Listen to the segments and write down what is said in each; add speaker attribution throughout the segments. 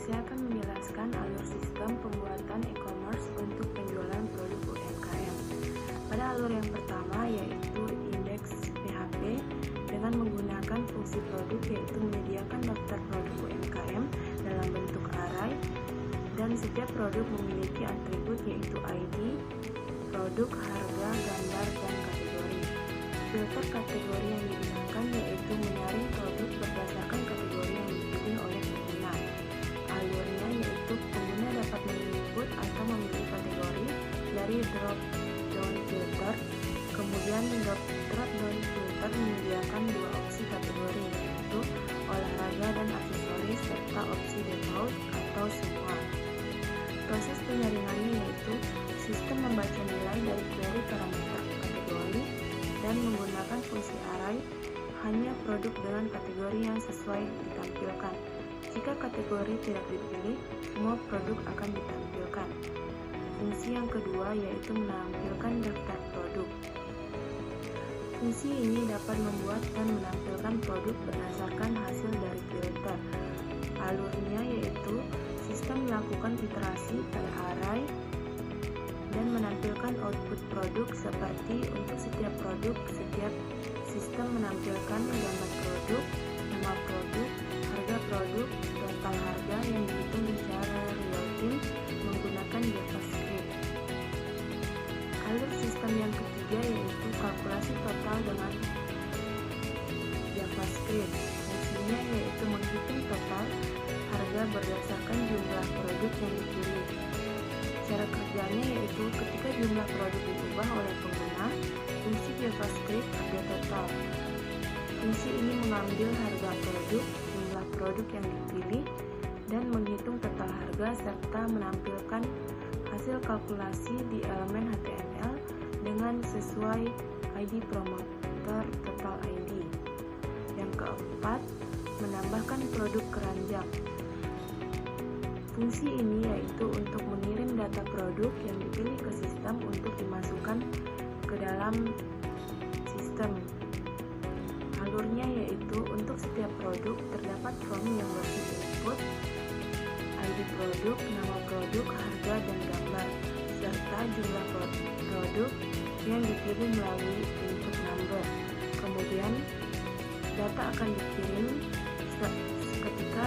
Speaker 1: saya akan menjelaskan alur sistem pembuatan e-commerce untuk penjualan produk UMKM. Pada alur yang pertama yaitu indeks PHP dengan menggunakan fungsi produk yaitu menyediakan daftar produk UMKM dalam bentuk array dan setiap produk memiliki atribut yaitu ID, produk, harga, gambar, dan kategori. Filter kategori yang digunakan yaitu menyaring produk berdasarkan kategori yang dipilih oleh pengguna. Alurnya yaitu pengguna dapat menginput atau memilih kategori dari drop down filter. Kemudian drop down filter menyediakan dua opsi kategori yaitu olahraga dan aksesoris serta opsi default atau semua. Proses penyaringannya yaitu sistem membaca nilai dari query parameter kategori dan menggunakan fungsi array hanya produk dengan kategori yang sesuai ditampilkan. Jika kategori tidak dipilih, semua produk akan ditampilkan. Fungsi yang kedua yaitu menampilkan daftar produk. Fungsi ini dapat membuat dan menampilkan produk berdasarkan hasil dari filter. Alurnya yaitu sistem melakukan iterasi pada array dan menampilkan output produk seperti untuk setiap produk, setiap sistem menampilkan gambar produk, nama produk, harga produk, total harga yang dihitung secara real time menggunakan JavaScript. Alur sistem yang ketiga yaitu kalkulasi total dengan JavaScript. Fungsinya yaitu menghitung total harga berdasarkan jumlah produk yang dipilih. Cara kerjanya yaitu ketika jumlah produk diubah oleh pengguna, fungsi JavaScript update total. Fungsi ini mengambil harga produk, jumlah produk yang dipilih, dan menghitung total harga serta menampilkan hasil kalkulasi di elemen HTML dengan sesuai ID promoter total ID. Yang keempat, menambahkan produk keranjang. Fungsi ini yaitu untuk mengirim data produk yang dipilih ke sistem untuk dimasukkan ke dalam sistem. Alurnya yaitu untuk setiap produk terdapat form yang berisi input, ID produk, nama produk, harga, dan gambar, serta jumlah produk yang dipilih melalui input number. Kemudian, data akan dikirim ketika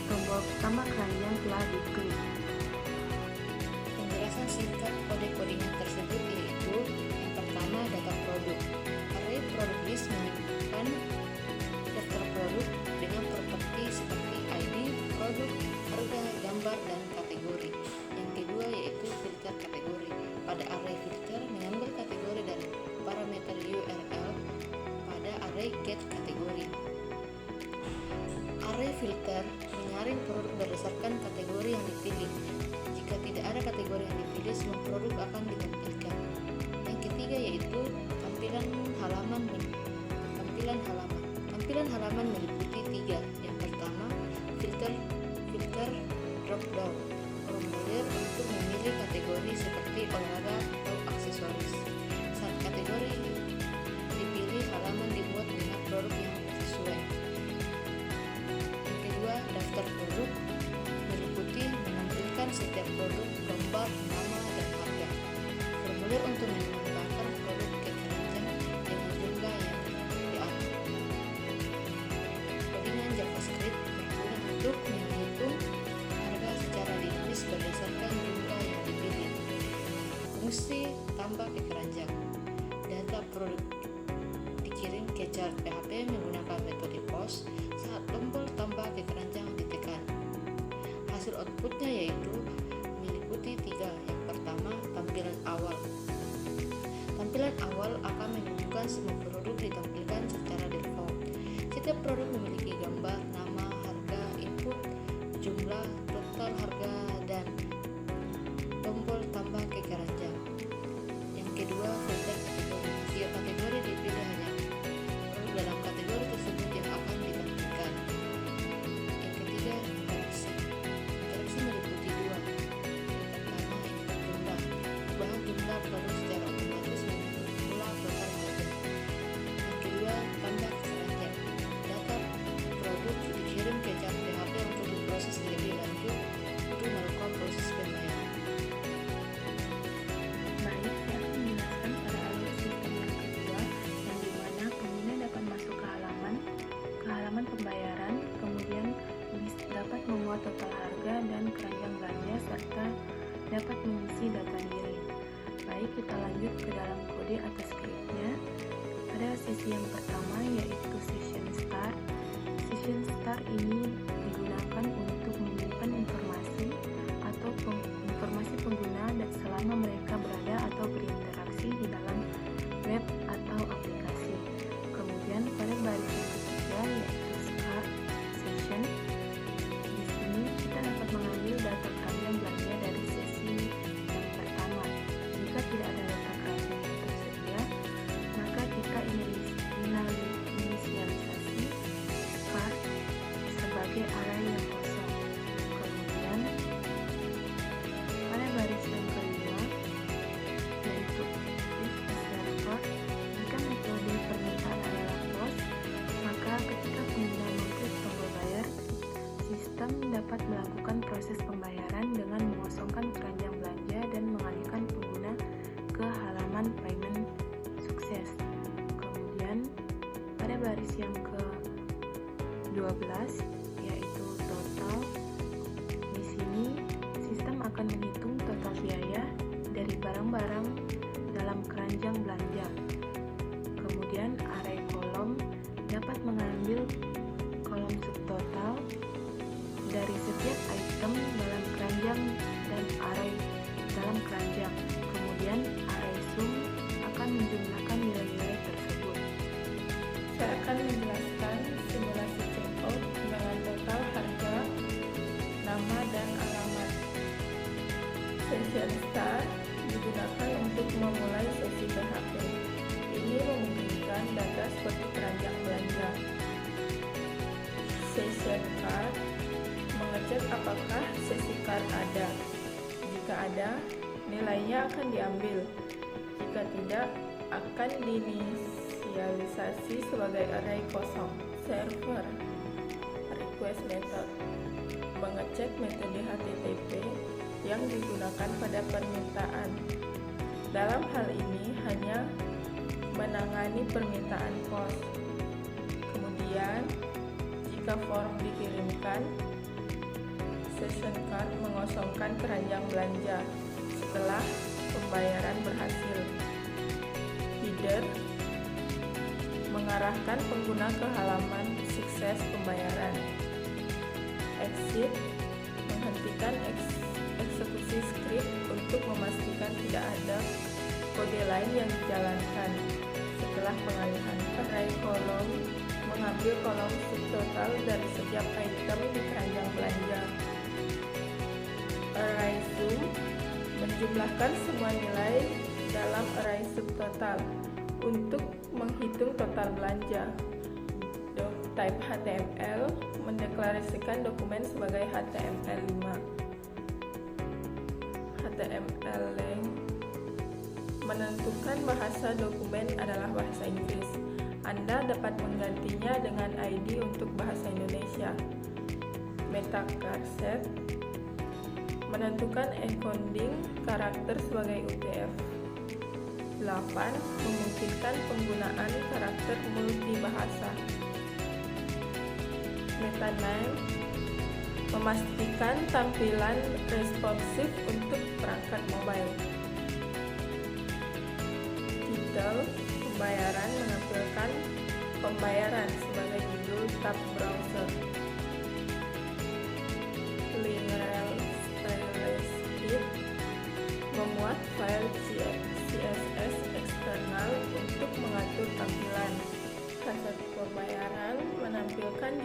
Speaker 1: tombol tambah keranjang telah diklik.
Speaker 2: Penjelasan singkat kode-kodenya tersebut yaitu yang pertama data produk. Array product list menyimpan daftar produk dengan properti seperti ID, produk, harga, gambar, dan kategori. Yang kedua yaitu filter kategori. Pada array filter mengambil kategori dari parameter URL pada array get kategori. Array filter menyaring produk berdasarkan kategori yang dipilih. Jika tidak ada kategori yang dipilih, semua produk akan ditampilkan. Yang ketiga yaitu tampilan halaman. Tampilan halaman meliputi tiga. Yang pertama, filter drop down, formulir untuk memilih kategori seperti olahraga atau aksesoris. Saat kategori dipilih, halaman dibuat dengan produk yang sesuai. Yang kedua, daftar produk meliputi menampilkan setiap produk, gambar, nama, dan harga. Formulir untuk menambahkan produk ke keranjang dengan jumlah yang diatur. Codingan JavaScript berguna untuk menghitung harga secara dinamis berdasarkan jumlah yang dipilih. Fungsi tambah ke keranjang. Data produk dikirim ke chart PHP menggunakan metode post saat tombol tambah ke keranjang ditekan. Hasil outputnya yaitu meliputi tiga. Yang pertama, tampilan awal. Tampilan awal akan menunjukkan semua produk ditampilkan secara default. Setiap produk memiliki gambar, nama, harga, input, jumlah, total harga, dan tombol tambah ke keranjang. Yang kedua, filter kategori. Setiap kategori dipilih hanya produk dalam kategori tersebut yang akan ditampilkan. Yang ketiga, interaksi. Interaksi meliputi dua. Yang pertama, input jumlah. Perubahan jumlah produk secara otomatis mengubah total harga. Yang kedua, tambah keranjang. Data produk dikirim ke chart PHP untuk diproses lebih lanjut.
Speaker 1: total harga dan keranjang belanja serta dapat mengisi data diri. Baik, kita lanjut ke dalam kode atau skripnya. Pada sesi yang pertama yaitu session start. Session start ini digunakan untuk menyimpan informasi atau informasi pengguna dan selama mereka berada atau berinteraksi di dalam web atau aplikasi. Kemudian pada baris yang ketiga yaitu start session. Di sini kita dapat mengambil data keranjang belanja dari sesi yang pertama. Jika tidak ada data keranjang yang tersedia, maka kita inisialisasi start sebagai array yang kosong. Kemudian pada baris yang kelima yaitu if server, jika metode permintaan adalah POS, maka ketika pengguna mengklik tombol bayar, sistem dapat melakukan proses pembayaran dengan mengosongkan keranjang belanja dan mengalihkan pengguna ke halaman payment sukses. Kemudian pada baris yang ke-12 yaitu total. Di sini sistem akan menghitung total biaya dari barang-barang dalam keranjang belanja. Kemudian array kolom dapat mengambil kolom subtotal dari setiap item dalam keranjang dan array dalam keranjang. Kemudian array sum akan menjumlahkan nilai-nilai tersebut. Saya akan menjelaskan simulasi checkout dengan total harga, nama dan alamat. Session start digunakan untuk memulai sesi PHP. Ini memungkinkan data seperti keranjang belanja. Session card mengecek apakah sesi card ada. Jika ada, nilainya akan diambil. Jika tidak, akan diinisialisasi sebagai array kosong. Server request method mengecek metode HTTP yang digunakan pada permintaan. Dalam hal ini hanya menangani permintaan POS. Kemudian, jika form dikirimkan, session card mengosongkan keranjang belanja setelah pembayaran berhasil. Header mengarahkan pengguna ke halaman sukses pembayaran. Exit menghentikan eksekusi skrip untuk memastikan tidak ada kode lain yang dijalankan setelah pengalihan. Array kolom mengambil kolom subtotal dari setiap item di keranjang belanja. Array sum menjumlahkan semua nilai dalam array subtotal untuk menghitung total belanja. Type HTML mendeklarasikan dokumen sebagai HTML5. HTML length menentukan bahasa dokumen adalah bahasa Inggris. Anda dapat menggantinya dengan ID untuk bahasa Indonesia. Metacharset menentukan encoding karakter sebagai UTF-8 memungkinkan penggunaan karakter multibahasa. Metaname memastikan tampilan responsif untuk perangkat mobile. Titel pembayaran menampilkan pembayaran sebagai judul tab browser. Link stylus sheet memuat file CSS eksternal untuk mengatur tampilan. Kasat pembayaran menampilkan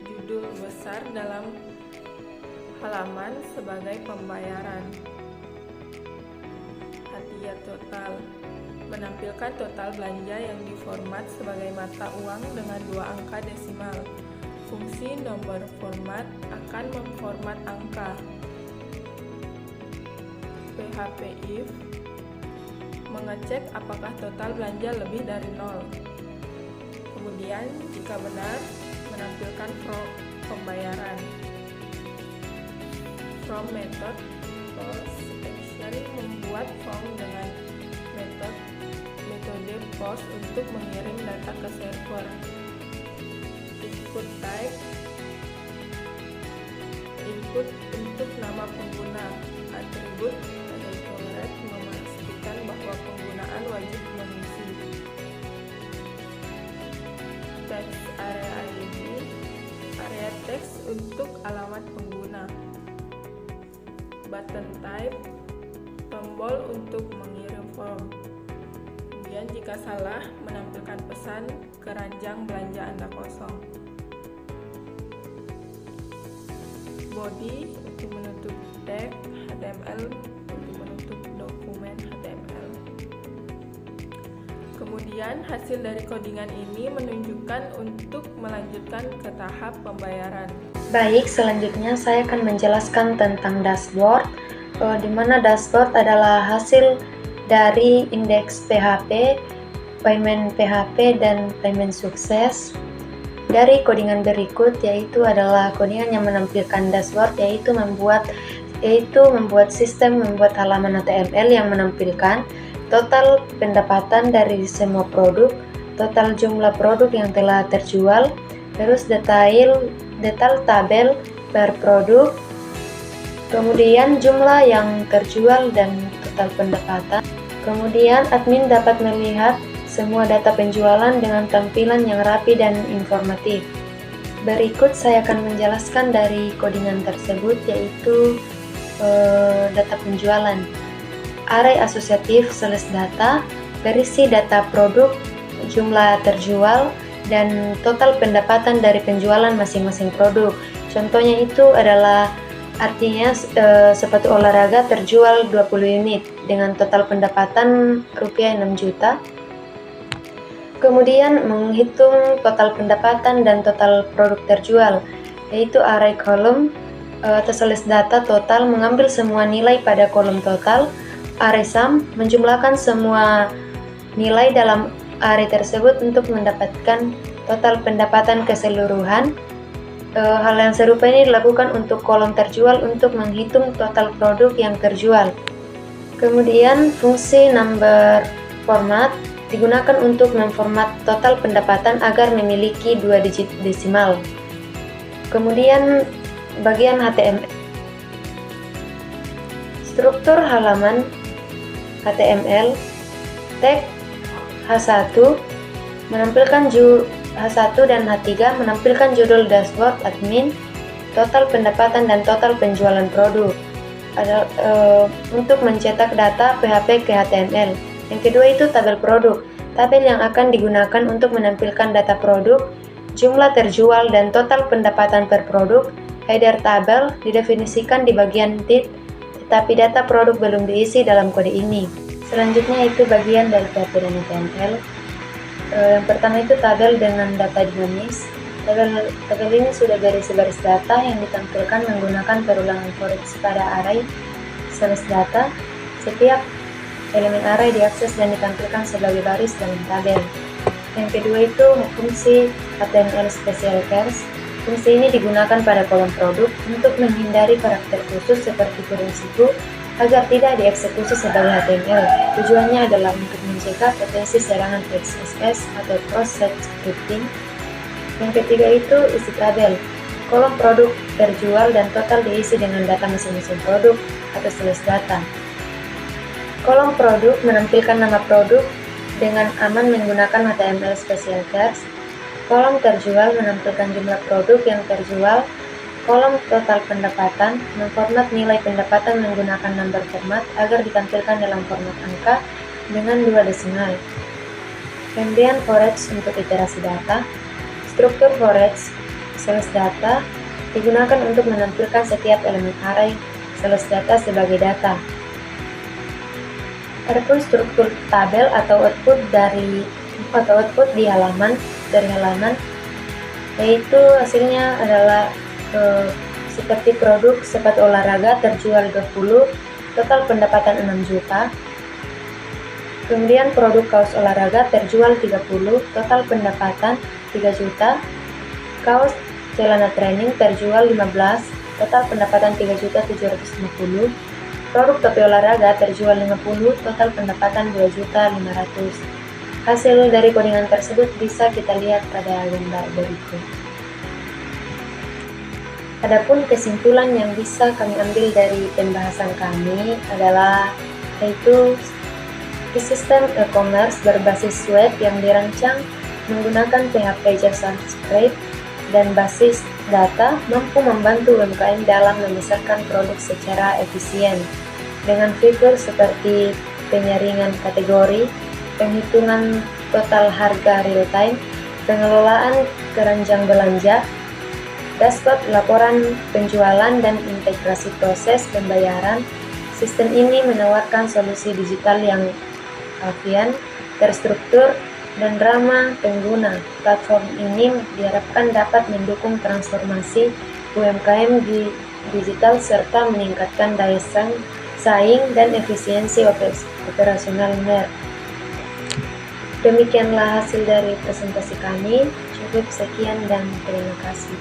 Speaker 1: judul besar dalam halaman sebagai pembayaran. Hadiah total menampilkan total belanja yang diformat sebagai mata uang dengan 2 angka desimal. Fungsi nomor format akan memformat angka. PHP if mengecek apakah total belanja lebih dari 0. Kemudian jika benar, menampilkan pembayaran. From method POS action membuat form dengan metode POS untuk mengirim data ke server. Input type input untuk nama pengguna. Atribut pada coret memastikan bahwa penggunaan wajib mengisi. Text area ID, area teks untuk alamat pengguna. Button type, tombol untuk mengirim form. Kemudian jika salah, menampilkan pesan keranjang belanja Anda kosong. Body untuk menutup tag HTML untuk menutup dokumen HTML. Kemudian hasil dari codingan ini menunjukkan untuk melanjutkan ke tahap pembayaran.
Speaker 3: Baik, selanjutnya saya akan menjelaskan tentang dashboard, di mana dashboard adalah hasil dari indeks PHP, payment PHP, dan payment sukses. Dari codingan berikut, yaitu adalah codingan yang menampilkan dashboard, yaitu membuat sistem membuat halaman HTML yang menampilkan total pendapatan dari semua produk, total jumlah produk yang telah terjual, terus detail tabel per produk, kemudian jumlah yang terjual dan total pendapatan. Kemudian admin dapat melihat semua data penjualan dengan tampilan yang rapi dan informatif. Berikut saya akan menjelaskan dari codingan tersebut, yaitu data penjualan. Array asosiatif sales data berisi data produk, jumlah terjual, dan total pendapatan dari penjualan masing-masing produk. Contohnya itu adalah artinya sepatu olahraga terjual 20 unit dengan total pendapatan rupiah 6 juta. Kemudian menghitung total pendapatan dan total produk terjual, yaitu array column atau sales data total mengambil semua nilai pada kolom total. Array sum menjumlahkan semua nilai dalam array tersebut untuk mendapatkan total pendapatan keseluruhan. Hal yang serupa ini dilakukan untuk kolom terjual untuk menghitung total produk yang terjual. Kemudian fungsi number format digunakan untuk memformat total pendapatan agar memiliki 2 digit desimal. Kemudian bagian HTML. Struktur halaman HTML, tag H1 menampilkan H1 dan H3 menampilkan judul dashboard admin, total pendapatan dan total penjualan produk. Untuk mencetak data PHP ke HTML. Yang kedua itu tabel produk, tabel yang akan digunakan untuk menampilkan data produk, jumlah terjual dan total pendapatan per produk. Header tabel didefinisikan di bagian tit, tetapi data produk belum diisi dalam kode ini. Selanjutnya itu bagian dari PHP dan HTML. Yang pertama itu tabel dengan data dinamis. Tabel ini sudah berisi baris data yang ditampilkan menggunakan perulangan for each pada array sales data. Setiap elemen array diakses dan ditampilkan sebagai baris dalam tabel. Yang kedua itu fungsi HTML special chars. Fungsi ini digunakan pada kolom produk untuk menghindari karakter khusus seperti kurung siku agar tidak dieksekusi sebagai HTML. Tujuannya adalah untuk mencegah potensi serangan XSS atau cross-site scripting. Yang ketiga itu isi tabel. Kolom produk terjual dan total diisi dengan data masing-masing produk atau sales data. Kolom produk menampilkan nama produk dengan aman menggunakan HTML special chars. Kolom terjual menampilkan jumlah produk yang terjual. Kolom total pendapatan memformat nilai pendapatan menggunakan number format agar ditampilkan dalam format angka dengan 2 desimal. Kemudian for each untuk iterasi data. Struktur for each sales data digunakan untuk menampilkan setiap elemen array sales data sebagai data. Adapun struktur tabel atau output di halaman yaitu hasilnya adalah seperti produk sepatu olahraga terjual 20, total pendapatan 6 juta. Kemudian produk kaos olahraga terjual 30, total pendapatan 3 juta. Kaos celana training terjual 15, total pendapatan 3.750. Produk topi olahraga terjual 50, total pendapatan 2.500. Hasil dari codingan tersebut bisa kita lihat pada gambar berikut. Adapun kesimpulan yang bisa kami ambil dari pembahasan kami adalah yaitu sistem e-commerce berbasis web yang dirancang menggunakan PHP JavaScript dan basis data mampu membantu UMKM dalam memasarkan produk secara efisien dengan fitur seperti penyaringan kategori, penghitungan total harga real time, pengelolaan keranjang belanja, dashboard laporan penjualan, dan integrasi proses pembayaran. Sistem ini menawarkan solusi digital yang efisien, terstruktur, dan ramah pengguna. Platform ini diharapkan dapat mendukung transformasi UMKM di digital serta meningkatkan daya saing dan efisiensi operasional MER. Demikianlah hasil dari presentasi kami. Cukup sekian dan terima kasih.